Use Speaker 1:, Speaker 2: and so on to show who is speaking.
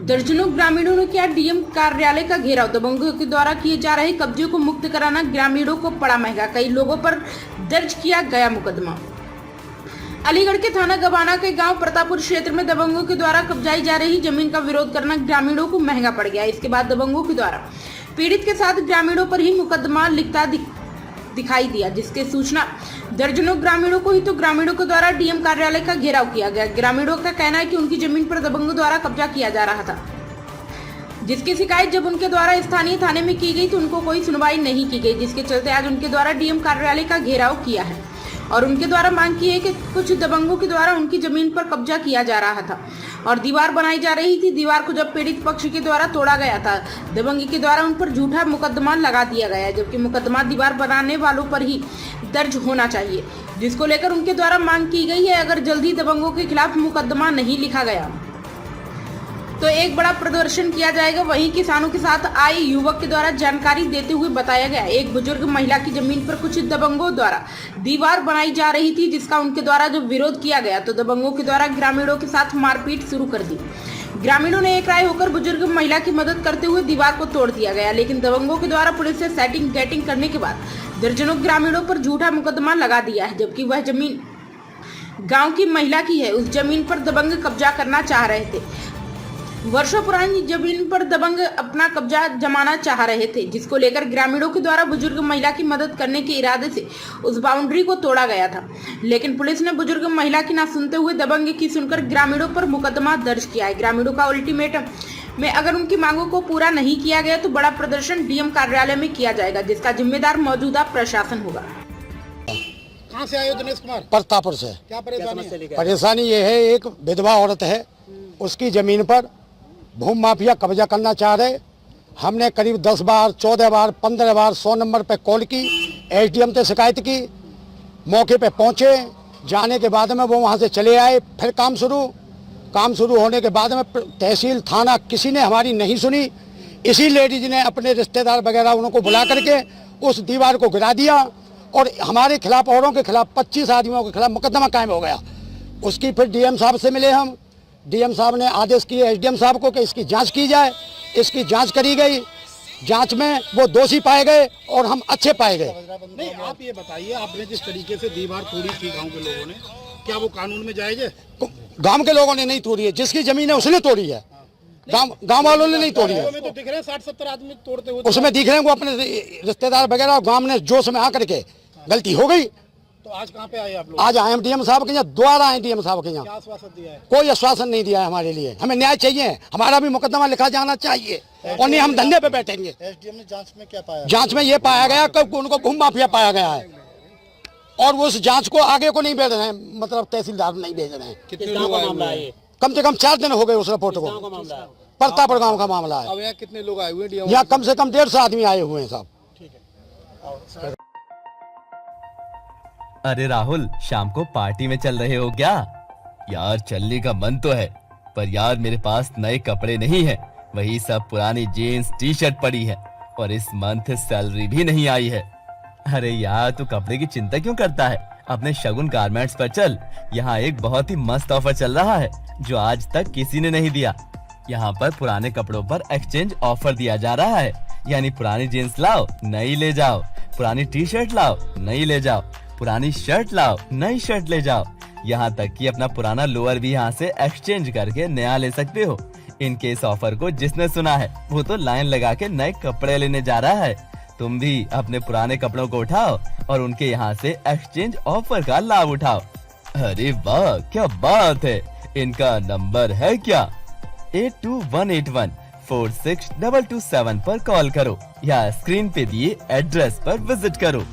Speaker 1: दर्जनों ग्रामीणों ने किया डीएम कार्यालय का घेराव। दबंगों के द्वारा किए जा रहे कब्जे को मुक्त कराना ग्रामीणों को पड़ा महंगा। कई लोगों पर दर्ज किया गया मुकदमा। अलीगढ़ के थाना गबाना के गांव प्रतापपुर क्षेत्र में दबंगों के द्वारा कब्जाई जा रही जमीन का विरोध करना ग्रामीणों को महंगा पड़ गया। इसके बाद दबंगों के द्वारा पीड़ित के साथ ग्रामीणों पर ही मुकदमा लिखता दिखाई दिया, जिसके सूचना दर्जनों ग्रामीणों को ही तो ग्रामीणों के द्वारा डीएम कार्यालय का घेराव किया गया। ग्रामीणों का कहना है कि उनकी जमीन पर दबंगों द्वारा कब्जा किया जा रहा था, जिसकी शिकायत जब उनके द्वारा स्थानीय थाने में की गई तो उनको कोई सुनवाई नहीं की गई, जिसके चलते आज उनके द्वारा डीएम कार्यालय का घेराव किया है और उनके द्वारा मांग की है कि कुछ दबंगों के द्वारा उनकी जमीन पर कब्जा किया जा रहा था और दीवार बनाई जा रही थी। दीवार को जब पीड़ित पक्ष के द्वारा तोड़ा गया था, दबंगी के द्वारा उन पर झूठा मुकदमा लगा दिया गया है, जबकि मुकदमा दीवार बनाने वालों पर ही दर्ज होना चाहिए, जिसको लेकर उनके द्वारा मांग की गई है। अगर जल्दी दबंगों के खिलाफ मुकदमा नहीं लिखा गया तो एक बड़ा प्रदर्शन किया जाएगा। वहीं किसानों के साथ आए युवक के द्वारा जानकारी देते हुए बताया गया, एक बुजुर्ग महिला की जमीन पर कुछ दबंगों द्वारा दीवार बनाई जा रही थी, जिसका उनके द्वारा जब विरोध किया गया तो दबंगों के द्वारा ग्रामीणों के साथ मारपीट शुरू कर दी। ग्रामीणों ने एक राय होकर बुजुर्ग महिला की मदद करते हुए दीवार को तोड़ दिया गया, लेकिन दबंगों के द्वारा पुलिस से सेटिंग गेटिंग करने के बाद दर्जनों ग्रामीणों पर झूठा मुकदमा लगा दिया है, जबकि वह जमीन गाँव की महिला की है। उस जमीन पर दबंग कब्जा करना चाह रहे थे। वर्षों पुरानी जमीन पर दबंग अपना कब्जा जमाना चाह रहे थे, जिसको लेकर ग्रामीणों के द्वारा बुजुर्ग महिला की मदद करने के इरादे से उस बाउंड्री को तोड़ा गया था, लेकिन पुलिस ने बुजुर्ग महिला की ना सुनते हुए दबंग की सुनकर ग्रामीणों पर मुकदमा दर्ज किया है। ग्रामीणों का अल्टीमेटम में अगर उनकी मांगों को पूरा नहीं किया गया तो बड़ा प्रदर्शन डीएम कार्यालय में किया जाएगा, जिसका जिम्मेदार मौजूदा प्रशासन होगा।
Speaker 2: कहाँ से आए हो दिनेश कुमार?
Speaker 3: प्रतापपुर से।
Speaker 2: क्या परेशानी है?
Speaker 3: परेशानी ये है, एक विधवा औरत है, उसकी जमीन पर भूमि माफिया कब्जा करना चाह रहे। हमने करीब 10 बार 14 बार 15 बार 100 नंबर पे कॉल की, एसडीएम से शिकायत की, मौके पे पहुंचे। जाने के बाद में वो वहां से चले आए। फिर काम शुरू होने के बाद में तहसील थाना किसी ने हमारी नहीं सुनी। इसी लेडीज ने अपने रिश्तेदार वगैरह उनको बुला करके उस दीवार को गिरा दिया और हमारे खिलाफ औरों के खिलाफ 25 आदमियों के खिलाफ मुकदमा कायम हो गया। उसकी फिर डीएम साहब से मिले हम। डीएम साहब ने आदेश किए एसडीएम साहब को कि इसकी जांच की जाए। इसकी जांच करी गई। जांच में वो दोषी पाए गए और हम अच्छे पाए गए।
Speaker 2: नहीं, आप ये बताइए, आपने जिस तरीके से दीवार तोड़ी थी गांव के लोगों ने, क्या वो कानून में जायज है?
Speaker 3: गांव के लोगों ने नहीं तोड़ी है, जिसकी जमीन है उसने तोड़ी है। गांव वालों ने नहीं तोड़ी है।
Speaker 2: तो दिख रहे हैं 60-70 आदमी तोड़ते हुए,
Speaker 3: उसमें दिख रहे हैं वो अपने रिश्तेदार वगैरह। गांव ने जोश में आकर के गलती हो गई।
Speaker 2: तो आज कहाँ पे आए आप लोग?
Speaker 3: आज आए हम डीएम साहब के यहाँ, द्वारा आए डीएम साहब के यहाँ।
Speaker 2: क्या आश्वासन दिया है?
Speaker 3: कोई आश्वासन नहीं दिया है हमारे लिए। हमें न्याय चाहिए, हमारा भी मुकदमा लिखा जाना चाहिए और नहीं हम धंधे पे बैठेंगे।
Speaker 2: एसडीएम ने जांच में क्या पाया?
Speaker 3: जांच में ये पाया गया कि उनको भूमि माफिया पाया गया है और वो उस जांच को आगे को नहीं भेज रहे हैं, मतलब तहसीलदार नहीं भेज रहे हैं।
Speaker 2: कितने लोग आए?
Speaker 3: कम से कम 4 दिन हो गए उस रिपोर्ट को। प्रतापपुर गाँव का मामला है।
Speaker 2: अब यहाँ कितने लोग आए हुए?
Speaker 3: यहाँ कम से कम 150 आदमी आए हुए हैं साहब।
Speaker 4: अरे राहुल, शाम को पार्टी में चल रहे हो क्या? यार चलने का मन तो है, पर यार मेरे पास नए कपड़े नहीं है। वही सब पुरानी जीन्स टी शर्ट पड़ी है और इस मंथ सैलरी भी नहीं आई है। अरे यार तू कपड़े की चिंता क्यों करता है? अपने शगुन गारमेंट्स पर चल। यहाँ एक बहुत ही मस्त ऑफर चल रहा है जो आज तक किसी ने नहीं दिया। यहाँ पर पुराने कपड़ों पर एक्सचेंज ऑफर दिया जा रहा है, यानी पुरानी जीन्स लाओ नई ले जाओ, पुरानी टी शर्ट लाओ नई ले जाओ, पुरानी शर्ट लाओ नई शर्ट ले जाओ। यहाँ तक कि अपना पुराना लोअर भी यहाँ से एक्सचेंज करके नया ले सकते हो। इनके इस ऑफर को जिसने सुना है वो तो लाइन लगा के नए कपड़े लेने जा रहा है। तुम भी अपने पुराने कपड़ों को उठाओ और उनके यहाँ से एक्सचेंज ऑफर का लाभ उठाओ। अरे वाह क्या बात है। इनका नंबर है क्या? 8218146227 पर कॉल करो या स्क्रीन पे दिए एड्रेस पर विजिट करो।